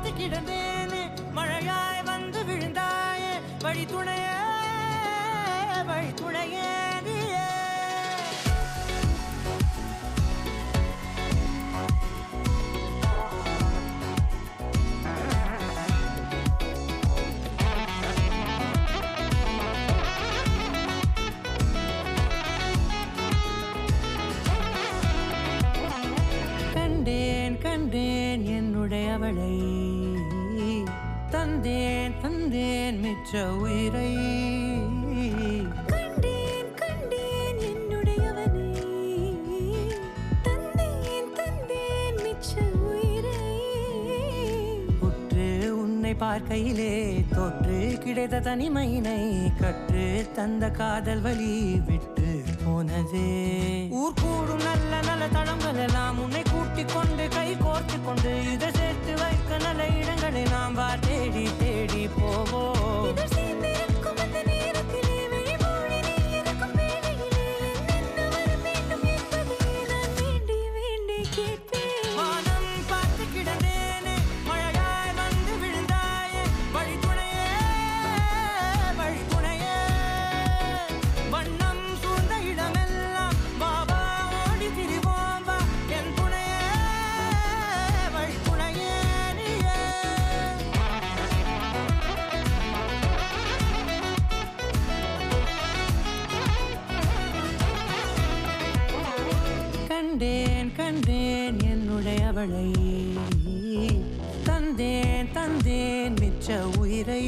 பார்த்து கிடந்தேனே மழையாய் வந்து விழுந்தாயே வழி துணையே நீயே கண்டேன் என்னுடையவளை தந்தேன் மிச்ச உயிரை கண்டேன் என்னுடையவனை தந்தேன் மிச்ச உயிரை உற்று உன்னை பார்க்கையிலே தொற்று கிடைத்த தனிமையினை கற்று தந்த காதல் வழி விட்டு போனதே ஊர் கூடும் நல்ல நல்ல தளங்கள் எல்லாம் உன்னை கூட்டிக் கொண்டு கை கோர்த்து கொண்டு இதை சேர்த்து வைக்க நல்ல இடங்களை நாம் தேடி தேடி போவோம் கண்டேன் என்னுடையவளை தந்தேன் மிச்ச உயிரை